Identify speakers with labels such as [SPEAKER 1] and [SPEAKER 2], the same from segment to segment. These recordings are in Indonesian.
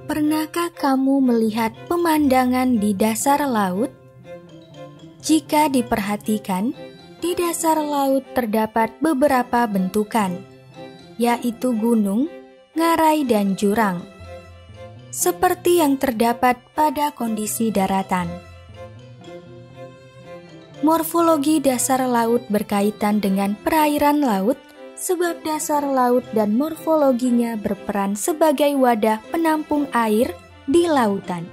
[SPEAKER 1] Pernahkah kamu melihat pemandangan di dasar laut? Jika diperhatikan, di dasar laut terdapat beberapa bentukan, yaitu gunung, ngarai, dan jurang, seperti yang terdapat pada kondisi daratan. Morfologi dasar laut berkaitan dengan perairan laut, sebab dasar laut dan morfologinya berperan sebagai wadah penampung air di lautan.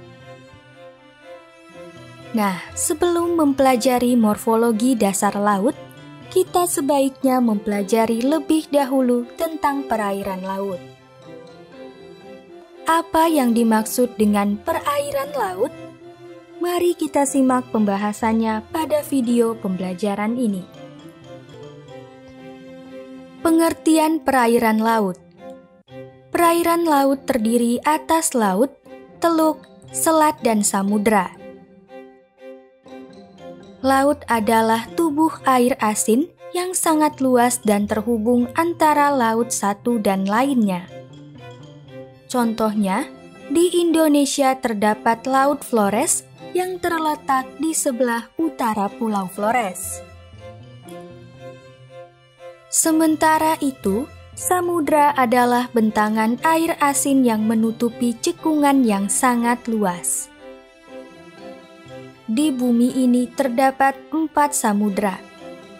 [SPEAKER 1] Nah, sebelum mempelajari morfologi dasar laut, kita sebaiknya mempelajari lebih dahulu tentang perairan laut. Apa yang dimaksud dengan perairan laut? Mari kita simak pembahasannya pada video pembelajaran ini. Pengertian perairan laut. Perairan laut terdiri atas laut, teluk, selat, dan samudra. Laut adalah tubuh air asin yang sangat luas dan terhubung antara laut satu dan lainnya. Contohnya, di Indonesia terdapat Laut Flores yang terletak di sebelah utara Pulau Flores. Sementara itu, samudra adalah bentangan air asin yang menutupi cekungan yang sangat luas. Di bumi ini terdapat 4 samudra,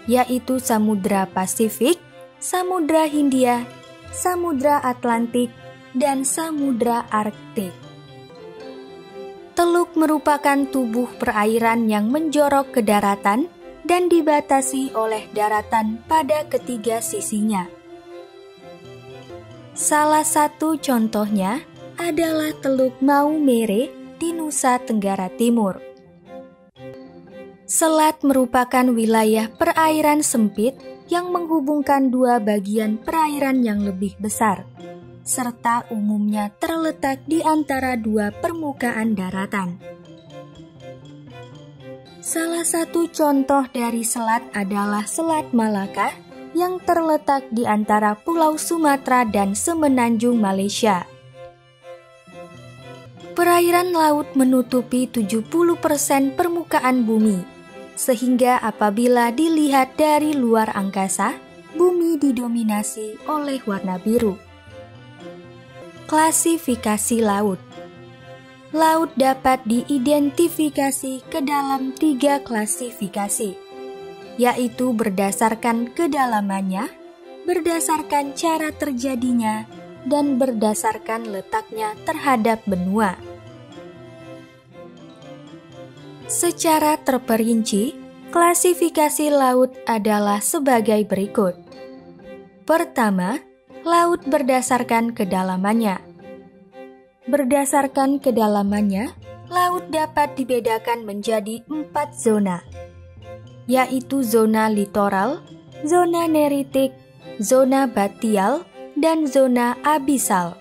[SPEAKER 1] yaitu Samudra Pasifik, Samudra Hindia, Samudra Atlantik, dan Samudra Arktik. Teluk merupakan tubuh perairan yang menjorok ke daratan dan dibatasi oleh daratan pada ketiga sisinya. Salah satu contohnya adalah Teluk Maumere di Nusa Tenggara Timur. Selat merupakan wilayah perairan sempit yang menghubungkan dua bagian perairan yang lebih besar, serta umumnya terletak di antara dua permukaan daratan. Salah satu contoh dari selat adalah Selat Malaka yang terletak di antara Pulau Sumatera dan Semenanjung Malaysia. Perairan laut menutupi 70% permukaan bumi, sehingga apabila dilihat dari luar angkasa, bumi didominasi oleh warna biru. Klasifikasi laut. Laut dapat diidentifikasi ke dalam 3 klasifikasi, yaitu berdasarkan kedalamannya, berdasarkan cara terjadinya, dan berdasarkan letaknya terhadap benua. Secara terperinci, klasifikasi laut adalah sebagai berikut. Pertama, laut berdasarkan kedalamannya. Berdasarkan kedalamannya, laut dapat dibedakan menjadi 4 zona, yaitu zona litoral, zona neritik, zona batial, dan zona abisal.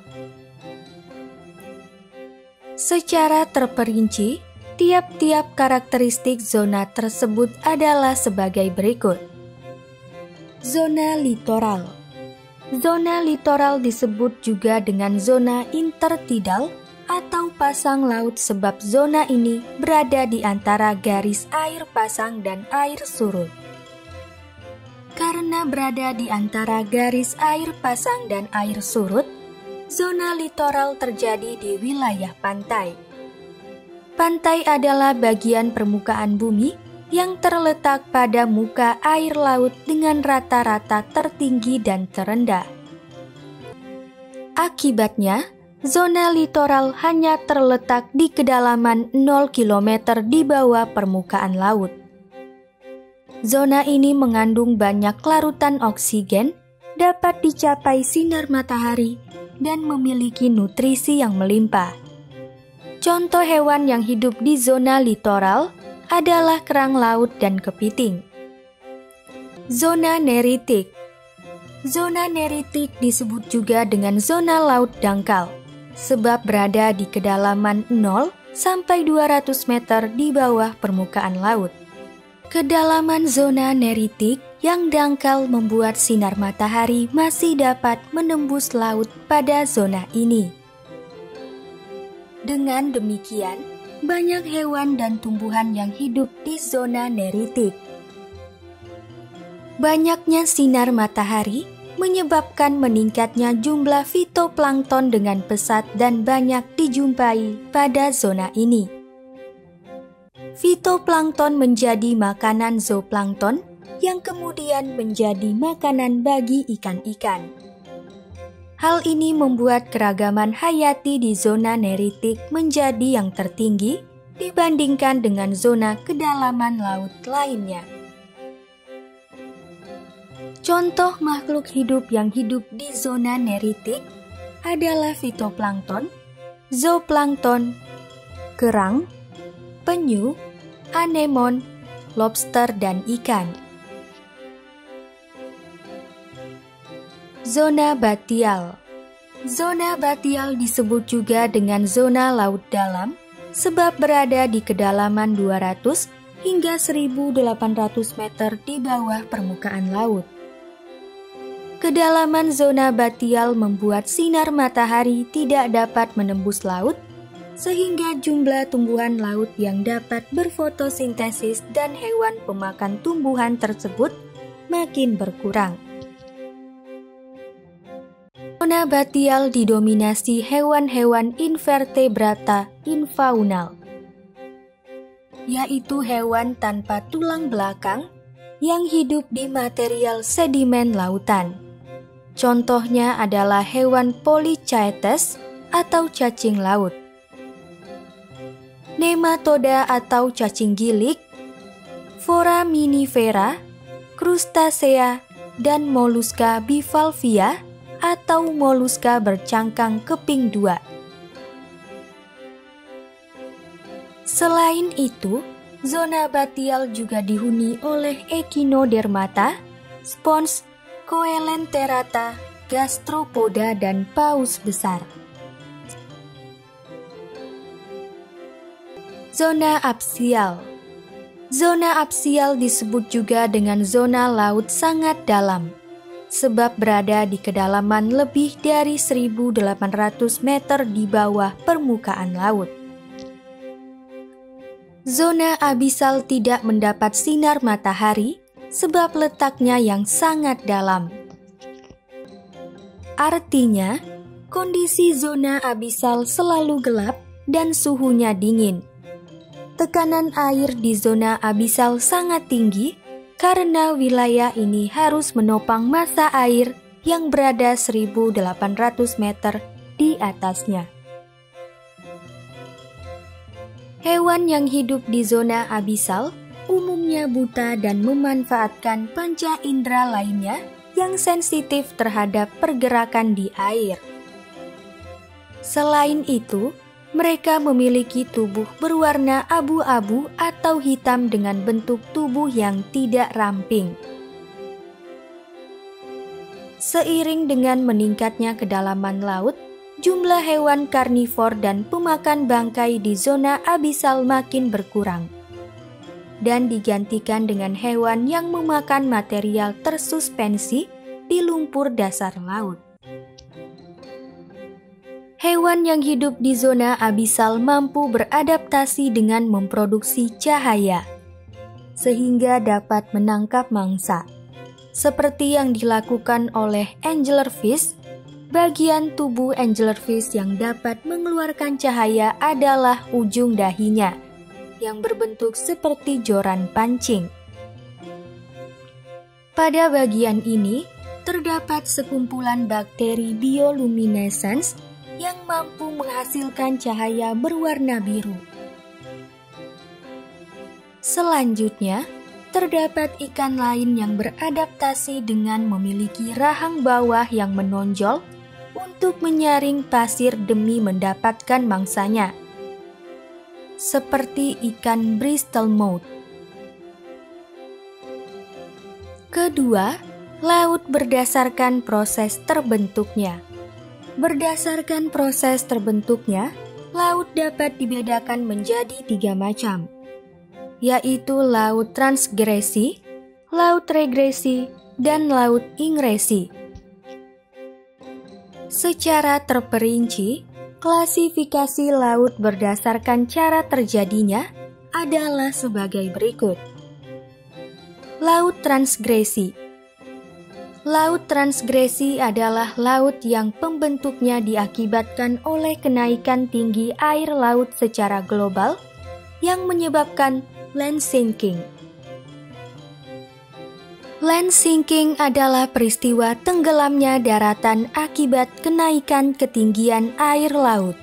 [SPEAKER 1] Secara terperinci, tiap-tiap karakteristik zona tersebut adalah sebagai berikut. Zona litoral. Zona litoral disebut juga dengan zona intertidal atau pasang laut sebab zona ini berada di antara garis air pasang dan air surut. Karena berada di antara garis air pasang dan air surut, zona litoral terjadi di wilayah pantai. Pantai adalah bagian permukaan bumi yang terletak pada muka air laut dengan rata-rata tertinggi dan terendah. Akibatnya, zona litoral hanya terletak di kedalaman 0 km di bawah permukaan laut. Zona ini mengandung banyak larutan oksigen, dapat dicapai sinar matahari, dan memiliki nutrisi yang melimpah. Contoh hewan yang hidup di zona litoral adalah kerang laut dan kepiting. Zona neritik. Zona neritik disebut juga dengan zona laut dangkal, sebab berada di kedalaman 0 sampai 200 meter di bawah permukaan laut. Kedalaman zona neritik yang dangkal membuat sinar matahari masih dapat menembus laut pada zona ini. Dengan demikian, banyak hewan dan tumbuhan yang hidup di zona neritik. Banyaknya sinar matahari menyebabkan meningkatnya jumlah fitoplankton dengan pesat dan banyak dijumpai pada zona ini. Fitoplankton menjadi makanan zooplankton yang kemudian menjadi makanan bagi ikan-ikan. Hal ini membuat keragaman hayati di zona neritik menjadi yang tertinggi dibandingkan dengan zona kedalaman laut lainnya. Contoh makhluk hidup yang hidup di zona neritik adalah fitoplankton, zooplankton, kerang, penyu, anemon, lobster, dan ikan. Zona batial. Zona batial disebut juga dengan zona laut dalam sebab berada di kedalaman 200 hingga 1.800 meter di bawah permukaan laut. Kedalaman zona batial membuat sinar matahari tidak dapat menembus laut, sehingga jumlah tumbuhan laut yang dapat berfotosintesis dan hewan pemakan tumbuhan tersebut makin berkurang. Zona batial didominasi hewan-hewan invertebrata infaunal, yaitu hewan tanpa tulang belakang yang hidup di material sedimen lautan. Contohnya adalah hewan Polychaetes atau cacing laut, nematoda atau cacing gilik, foraminifera, krustasea, dan moluska bivalvia atau moluska bercangkang keping 2. Selain itu, zona batial juga dihuni oleh Echinodermata, spons, Coelenterata, gastropoda, dan paus besar. Zona apsial. Zona apsial disebut juga dengan zona laut sangat dalam, sebab berada di kedalaman lebih dari 1.800 meter di bawah permukaan laut. Zona abisal tidak mendapat sinar matahari sebab letaknya yang sangat dalam. Artinya, kondisi zona abisal selalu gelap dan suhunya dingin. Tekanan air di zona abisal sangat tinggi karena wilayah ini harus menopang massa air yang berada 1.800 meter di atasnya. Hewan yang hidup di zona abisal umumnya buta dan memanfaatkan panca indera lainnya yang sensitif terhadap pergerakan di air. Selain itu, mereka memiliki tubuh berwarna abu-abu atau hitam dengan bentuk tubuh yang tidak ramping. Seiring dengan meningkatnya kedalaman laut, jumlah hewan karnivor dan pemakan bangkai di zona abisal makin berkurang dan digantikan dengan hewan yang memakan material tersuspensi di lumpur dasar laut. Hewan yang hidup di zona abisal mampu beradaptasi dengan memproduksi cahaya, sehingga dapat menangkap mangsa. Seperti yang dilakukan oleh anglerfish, bagian tubuh anglerfish yang dapat mengeluarkan cahaya adalah ujung dahinya, yang berbentuk seperti joran pancing. Pada bagian ini, terdapat sekumpulan bakteri bioluminescence yang mampu menghasilkan cahaya berwarna biru. Selanjutnya, terdapat ikan lain yang beradaptasi dengan memiliki rahang bawah yang menonjol untuk menyaring pasir demi mendapatkan mangsanya, seperti ikan bristlemouth. Kedua, laut berdasarkan proses terbentuknya. Berdasarkan proses terbentuknya, laut dapat dibedakan menjadi 3 macam. yaitu laut transgresi, laut regresi, dan laut ingresi. Secara terperinci, klasifikasi laut berdasarkan cara terjadinya adalah sebagai berikut. Laut transgresi. Laut transgresi adalah laut yang pembentuknya diakibatkan oleh kenaikan tinggi air laut secara global yang menyebabkan land sinking. Land sinking adalah peristiwa tenggelamnya daratan akibat kenaikan ketinggian air laut.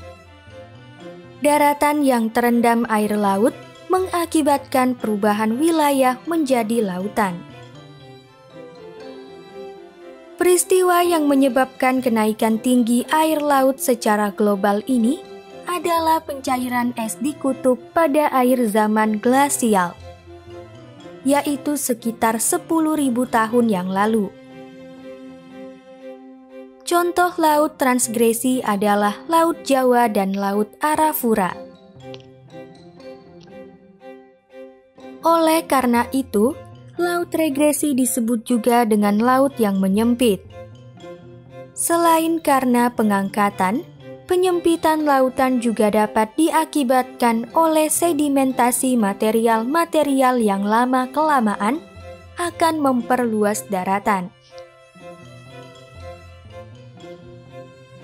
[SPEAKER 1] Daratan yang terendam air laut mengakibatkan perubahan wilayah menjadi lautan. Peristiwa yang menyebabkan kenaikan tinggi air laut secara global ini adalah pencairan es di kutub pada akhir zaman glasial, yaitu sekitar 10.000 tahun yang lalu. Contoh laut transgresi adalah Laut Jawa dan Laut Arafura. Oleh karena itu, laut regresi disebut juga dengan laut yang menyempit. Selain karena pengangkatan, penyempitan lautan juga dapat diakibatkan oleh sedimentasi material-material yang lama-kelamaan akan memperluas daratan.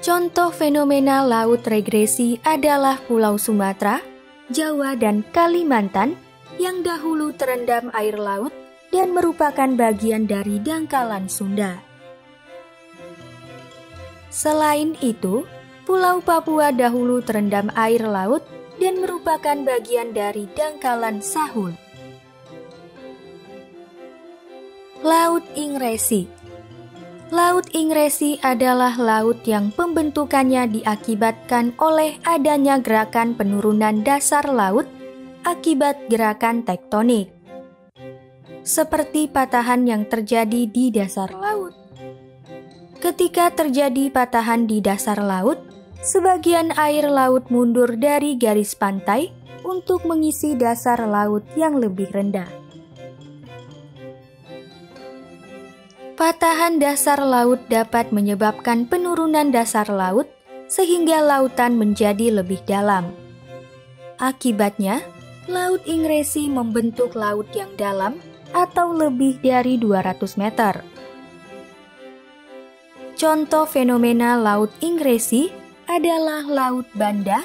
[SPEAKER 1] Contoh fenomena laut regresi adalah Pulau Sumatera, Jawa, dan Kalimantan yang dahulu terendam air laut dan merupakan bagian dari dangkalan Sunda. Selain itu, Pulau Papua dahulu terendam air laut dan merupakan bagian dari dangkalan Sahul. Laut ingresi. Laut ingresi adalah laut yang pembentukannya diakibatkan oleh adanya gerakan penurunan dasar laut akibat gerakan tektonik, seperti patahan yang terjadi di dasar laut. Ketika terjadi patahan di dasar laut, sebagian air laut mundur dari garis pantai untuk mengisi dasar laut yang lebih rendah. Patahan dasar laut dapat menyebabkan penurunan dasar laut sehingga lautan menjadi lebih dalam. Akibatnya, laut ingresi membentuk laut yang dalam atau lebih dari 200 meter. Contoh fenomena laut ingresi adalah Laut Banda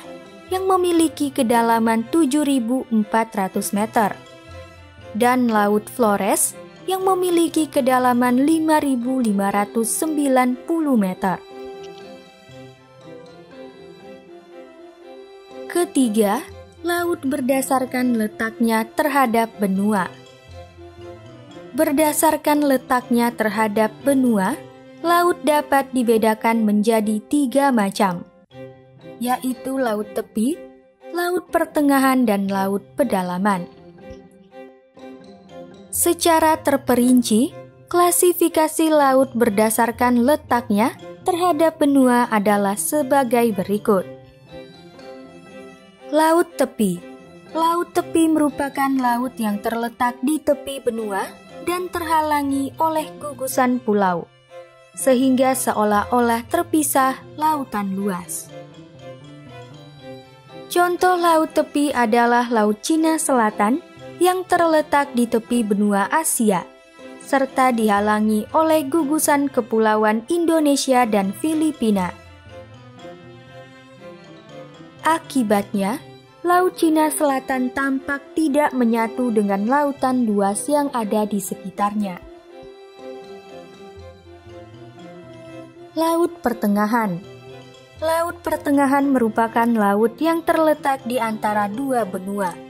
[SPEAKER 1] yang memiliki kedalaman 7.400 meter dan Laut Flores yang memiliki kedalaman 5.590 meter. Ketiga, laut berdasarkan letaknya terhadap benua. Berdasarkan letaknya terhadap benua, laut dapat dibedakan menjadi 3 macam, yaitu laut tepi, laut pertengahan, dan laut pedalaman. Secara terperinci, klasifikasi laut berdasarkan letaknya terhadap benua adalah sebagai berikut. Laut tepi. Laut tepi merupakan laut yang terletak di tepi benua dan terhalangi oleh gugusan pulau, sehingga seolah-olah terpisah lautan luas. Contoh laut tepi adalah Laut Cina Selatan yang terletak di tepi benua Asia, serta dihalangi oleh gugusan kepulauan Indonesia dan Filipina. Akibatnya, Laut Cina Selatan tampak tidak menyatu dengan lautan luas yang ada di sekitarnya. Laut Pertengahan. Laut Pertengahan merupakan laut yang terletak di antara 2 benua.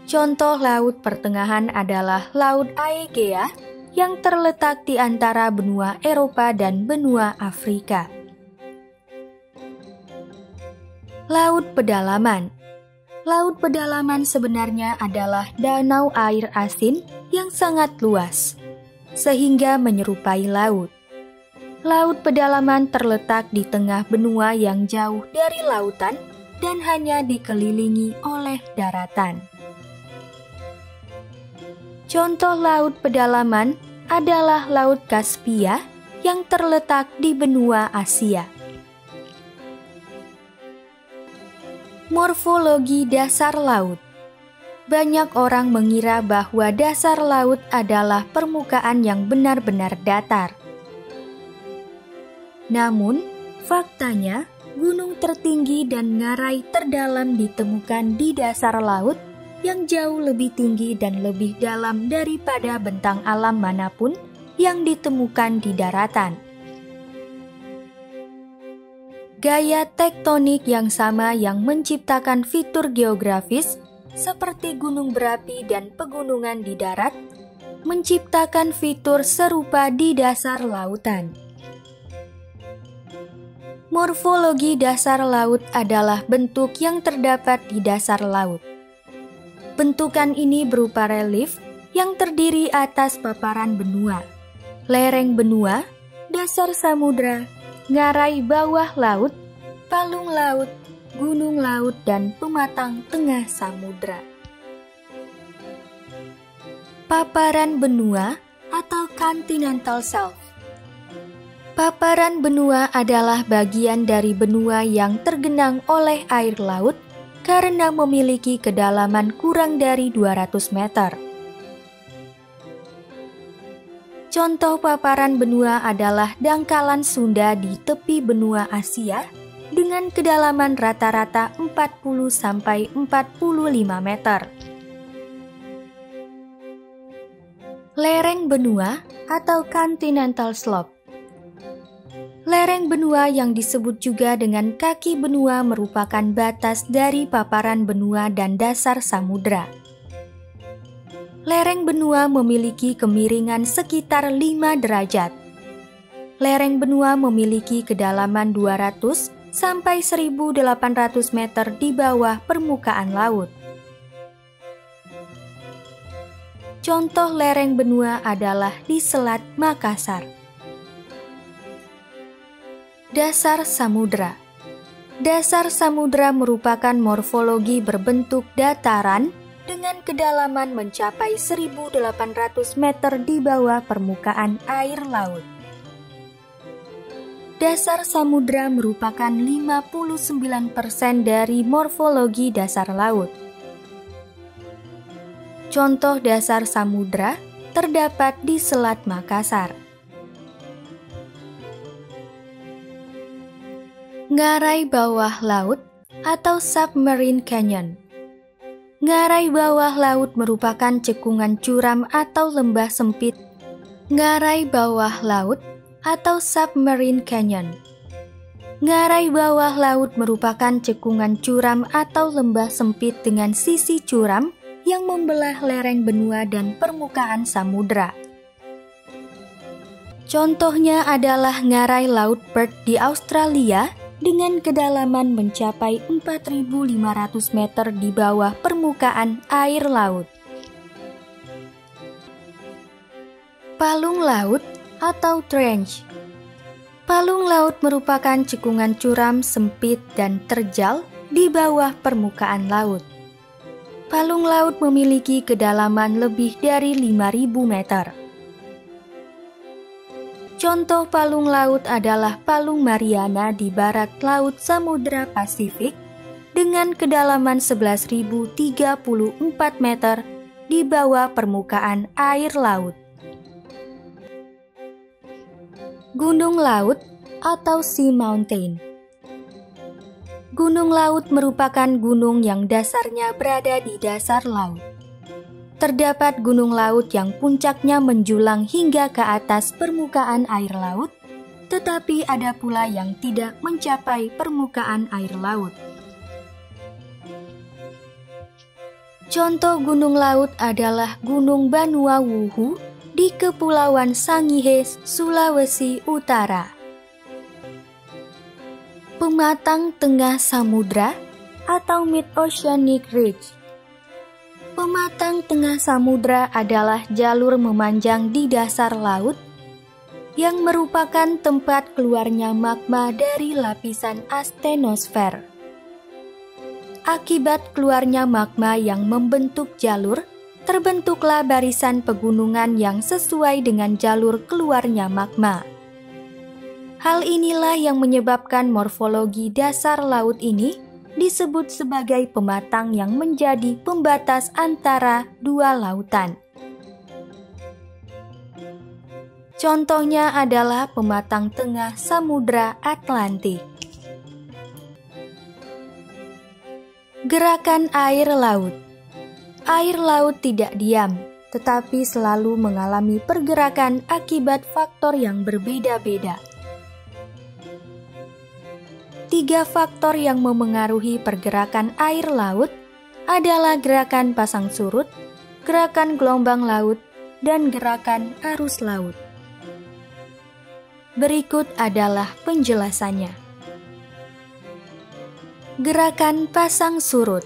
[SPEAKER 1] Contoh laut pertengahan adalah Laut Aegea yang terletak di antara benua Eropa dan benua Afrika. Laut Pedalaman. Laut pedalaman sebenarnya adalah danau air asin yang sangat luas, sehingga menyerupai laut. Laut pedalaman terletak di tengah benua yang jauh dari lautan dan hanya dikelilingi oleh daratan. Contoh laut pedalaman adalah Laut Kaspia yang terletak di benua Asia. Morfologi dasar laut. Banyak orang mengira bahwa dasar laut adalah permukaan yang benar-benar datar. Namun, faktanya, gunung tertinggi dan ngarai terdalam ditemukan di dasar laut yang jauh lebih tinggi dan lebih dalam daripada bentang alam manapun yang ditemukan di daratan. Gaya tektonik yang sama yang menciptakan fitur geografis seperti gunung berapi dan pegunungan di darat, menciptakan fitur serupa di dasar lautan. Morfologi dasar laut adalah bentuk yang terdapat di dasar laut. Bentukan ini berupa relief yang terdiri atas paparan benua, lereng benua, dasar samudra, ngarai bawah laut, palung laut, gunung laut, dan pematang tengah samudra. Paparan benua atau continental shelf. Paparan benua adalah bagian dari benua yang tergenang oleh air laut karena memiliki kedalaman kurang dari 200 meter. Contoh paparan benua adalah dangkalan Sunda di tepi benua Asia dengan kedalaman rata-rata 40–45 meter. Lereng benua atau continental slope. Lereng benua yang disebut juga dengan kaki benua merupakan batas dari paparan benua dan dasar samudra. Lereng benua memiliki kemiringan sekitar 5 derajat. Lereng benua memiliki kedalaman 200–1.800 meter di bawah permukaan laut. Contoh lereng benua adalah di Selat Makassar. Dasar samudra. Dasar samudra merupakan morfologi berbentuk dataran dengan kedalaman mencapai 1.800 meter di bawah permukaan air laut. Dasar samudra merupakan 59% dari morfologi dasar laut. Contoh dasar samudra terdapat di Selat Makassar. Ngarai bawah laut atau submarine canyon. Ngarai bawah laut merupakan cekungan curam atau lembah sempit. Ngarai bawah laut atau submarine canyon. Ngarai bawah laut merupakan cekungan curam atau lembah sempit dengan sisi curam yang membelah lereng benua dan permukaan samudra. Contohnya adalah ngarai Laut Perth di Australia dengan kedalaman mencapai 4.500 meter di bawah permukaan air laut. Palung laut atau trench. Palung laut merupakan cekungan curam sempit dan terjal di bawah permukaan laut. Palung laut memiliki kedalaman lebih dari 5.000 meter. Contoh palung laut adalah Palung Mariana di barat laut Samudra Pasifik dengan kedalaman 11.034 meter di bawah permukaan air laut. Gunung laut atau sea mountain. Gunung laut merupakan gunung yang dasarnya berada di dasar laut. Terdapat gunung laut yang puncaknya menjulang hingga ke atas permukaan air laut, tetapi ada pula yang tidak mencapai permukaan air laut. Contoh gunung laut adalah Gunung Banua Wuhu di Kepulauan Sangihe, Sulawesi Utara. Pematang tengah samudra atau Mid-Oceanic Ridge. Pematang tengah samudra adalah jalur memanjang di dasar laut yang merupakan tempat keluarnya magma dari lapisan astenosfer. Akibat keluarnya magma yang membentuk jalur, terbentuklah barisan pegunungan yang sesuai dengan jalur keluarnya magma. Hal inilah yang menyebabkan morfologi dasar laut ini disebut sebagai pematang yang menjadi pembatas antara dua lautan. Contohnya adalah pematang tengah Samudra Atlantik. Gerakan air laut. Air laut tidak diam, tetapi selalu mengalami pergerakan akibat faktor yang berbeda-beda. 3 faktor yang memengaruhi pergerakan air laut adalah gerakan pasang surut, gerakan gelombang laut, dan gerakan arus laut. Berikut adalah penjelasannya. Gerakan pasang surut.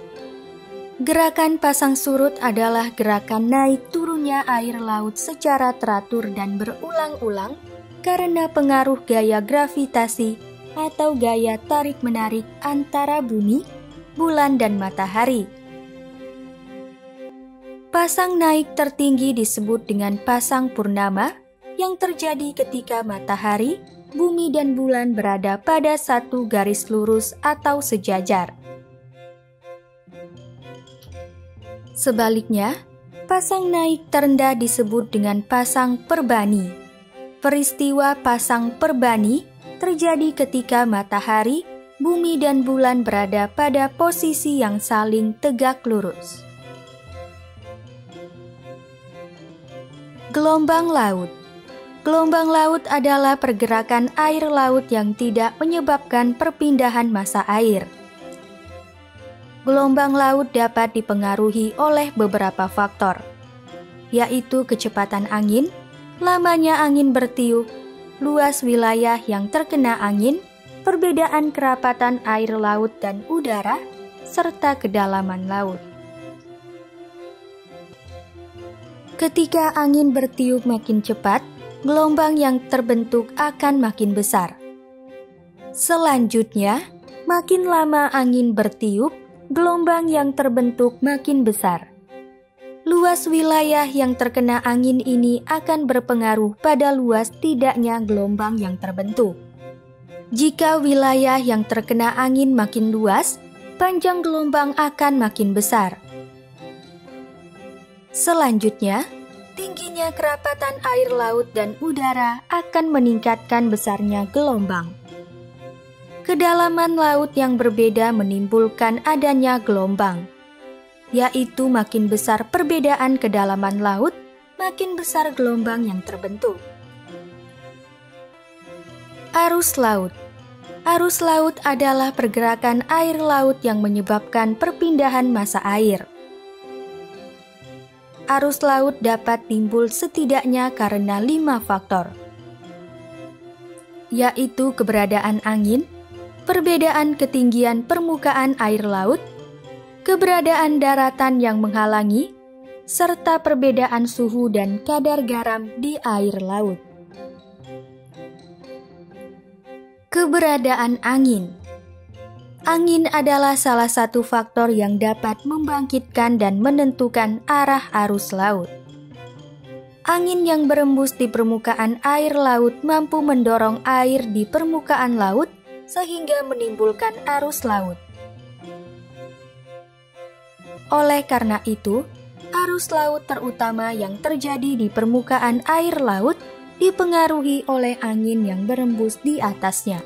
[SPEAKER 1] Gerakan pasang surut adalah gerakan naik turunnya air laut secara teratur dan berulang-ulang karena pengaruh gaya gravitasi atau gaya tarik-menarik antara bumi, bulan, dan matahari. Pasang naik tertinggi disebut dengan pasang purnama, yang terjadi ketika matahari, bumi, dan bulan berada pada satu garis lurus atau sejajar. Sebaliknya, pasang naik terendah disebut dengan pasang perbani. Peristiwa pasang perbani terjadi ketika matahari, bumi, dan bulan berada pada posisi yang saling tegak lurus. Gelombang laut. Gelombang laut adalah pergerakan air laut yang tidak menyebabkan perpindahan massa air. Gelombang laut dapat dipengaruhi oleh beberapa faktor, yaitu kecepatan angin, lamanya angin bertiup, luas wilayah yang terkena angin, perbedaan kerapatan air laut dan udara, serta kedalaman laut. Ketika angin bertiup makin cepat, gelombang yang terbentuk akan makin besar. Selanjutnya, makin lama angin bertiup, gelombang yang terbentuk makin besar. Luas wilayah yang terkena angin ini akan berpengaruh pada luas tidaknya gelombang yang terbentuk. Jika wilayah yang terkena angin makin luas, panjang gelombang akan makin besar. Selanjutnya, tingginya kerapatan air laut dan udara akan meningkatkan besarnya gelombang. Kedalaman laut yang berbeda menimbulkan adanya gelombang, yaitu makin besar perbedaan kedalaman laut, makin besar gelombang yang terbentuk. Arus laut. Arus laut adalah pergerakan air laut yang menyebabkan perpindahan massa air. Arus laut dapat timbul setidaknya karena 5 faktor, yaitu keberadaan angin, perbedaan ketinggian permukaan air laut, keberadaan daratan yang menghalangi, serta perbedaan suhu dan kadar garam di air laut. Keberadaan angin. Angin adalah salah satu faktor yang dapat membangkitkan dan menentukan arah arus laut. Angin yang berembus di permukaan air laut mampu mendorong air di permukaan laut sehingga menimbulkan arus laut. Oleh karena itu, arus laut terutama yang terjadi di permukaan air laut dipengaruhi oleh angin yang berembus di atasnya.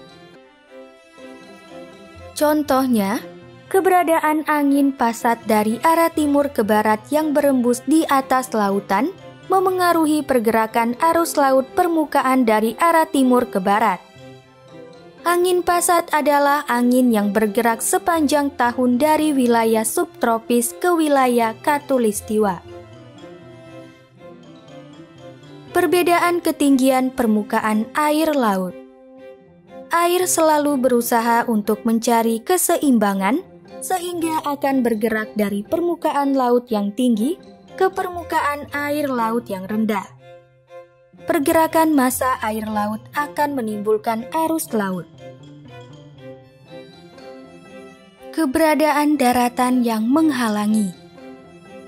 [SPEAKER 1] Contohnya, keberadaan angin pasat dari arah timur ke barat yang berembus di atas lautan memengaruhi pergerakan arus laut permukaan dari arah timur ke barat. Angin pasat adalah angin yang bergerak sepanjang tahun dari wilayah subtropis ke wilayah khatulistiwa. Perbedaan ketinggian permukaan air laut. Air selalu berusaha untuk mencari keseimbangan sehingga akan bergerak dari permukaan laut yang tinggi ke permukaan air laut yang rendah. Pergerakan massa air laut akan menimbulkan arus laut. Keberadaan daratan yang menghalangi.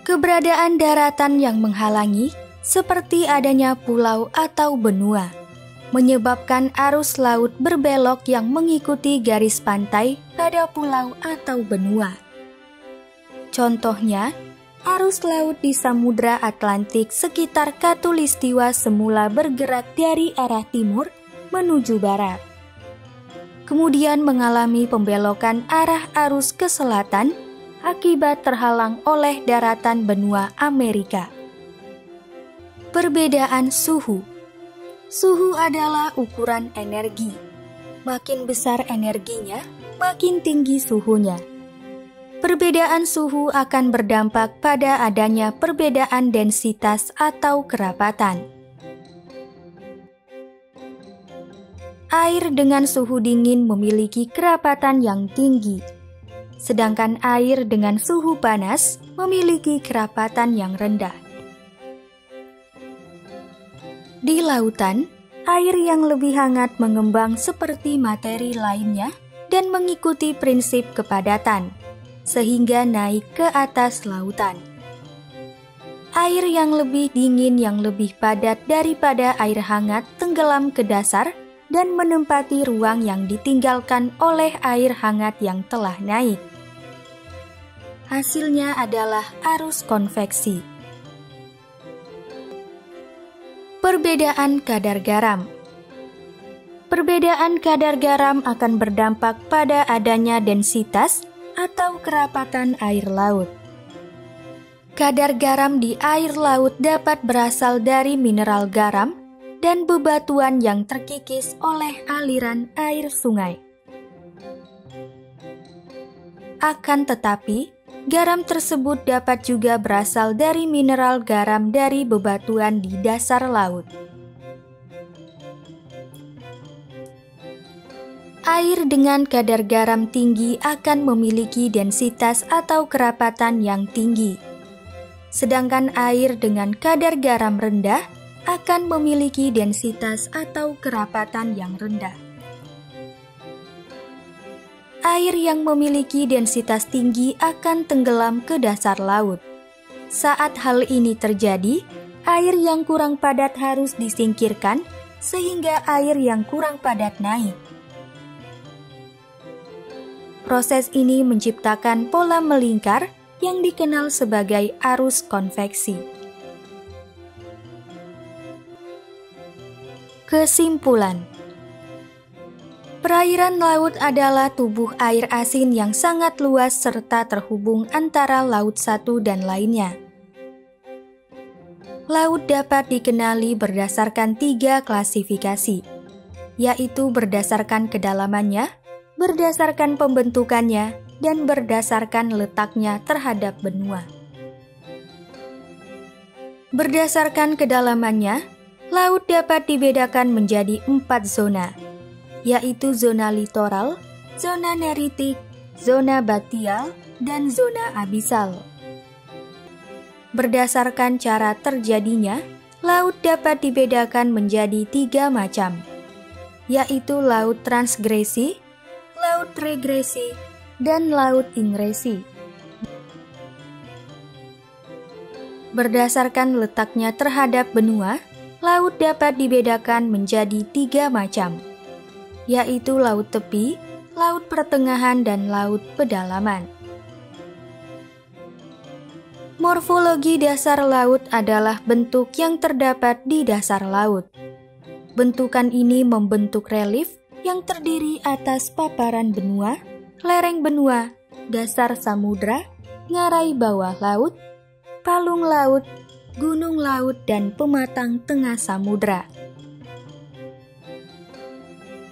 [SPEAKER 1] Keberadaan daratan yang menghalangi, seperti adanya pulau atau benua, menyebabkan arus laut berbelok yang mengikuti garis pantai pada pulau atau benua. Contohnya, arus laut di Samudra Atlantik sekitar Khatulistiwa semula bergerak dari arah timur menuju barat. Kemudian mengalami pembelokan arah arus ke selatan akibat terhalang oleh daratan benua Amerika. Perbedaan suhu. Suhu adalah ukuran energi. Makin besar energinya, makin tinggi suhunya. Perbedaan suhu akan berdampak pada adanya perbedaan densitas atau kerapatan. Air dengan suhu dingin memiliki kerapatan yang tinggi, sedangkan air dengan suhu panas memiliki kerapatan yang rendah. Di lautan, air yang lebih hangat mengembang seperti materi lainnya dan mengikuti prinsip kepadatan, sehingga naik ke atas lautan. Air yang lebih dingin yang lebih padat daripada air hangat tenggelam ke dasar dan menempati ruang yang ditinggalkan oleh air hangat yang telah naik. Hasilnya adalah arus konveksi. Perbedaan kadar garam. Perbedaan kadar garam akan berdampak pada adanya densitas atau kerapatan air laut. Kadar garam di air laut dapat berasal dari mineral garam dan bebatuan yang terkikis oleh aliran air sungai. Akan tetapi, garam tersebut dapat juga berasal dari mineral garam dari bebatuan di dasar laut. Air dengan kadar garam tinggi akan memiliki densitas atau kerapatan yang tinggi, sedangkan air dengan kadar garam rendah akan memiliki densitas atau kerapatan yang rendah. Air yang memiliki densitas tinggi akan tenggelam ke dasar laut. Saat hal ini terjadi, air yang kurang padat harus disingkirkan sehingga air yang kurang padat naik. Proses ini menciptakan pola melingkar yang dikenal sebagai arus konveksi. Kesimpulan. Perairan laut adalah tubuh air asin yang sangat luas serta terhubung antara laut satu dan lainnya. Laut dapat dikenali berdasarkan 3 klasifikasi, yaitu berdasarkan kedalamannya, berdasarkan pembentukannya, dan berdasarkan letaknya terhadap benua. Berdasarkan kedalamannya, laut dapat dibedakan menjadi 4 zona, yaitu zona litoral, zona neritik, zona batial, dan zona abisal. Berdasarkan cara terjadinya, laut dapat dibedakan menjadi 3 macam, yaitu laut transgresi, laut regresi, dan laut ingresi. Berdasarkan letaknya terhadap benua, laut dapat dibedakan menjadi 3 macam, yaitu laut tepi, laut pertengahan, dan laut pedalaman. Morfologi dasar laut adalah bentuk yang terdapat di dasar laut. Bentukan ini membentuk relief yang terdiri atas paparan benua, lereng benua, dasar samudra, ngarai bawah laut, palung laut, gunung laut, dan pematang tengah samudra.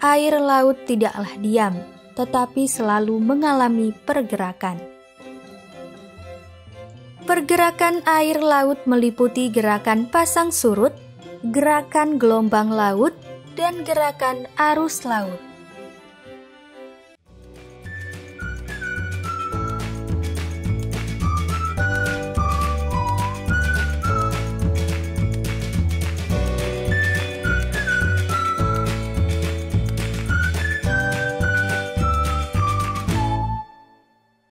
[SPEAKER 1] Air laut tidaklah diam, tetapi selalu mengalami pergerakan. Pergerakan air laut meliputi gerakan pasang surut, gerakan gelombang laut, dan gerakan arus laut.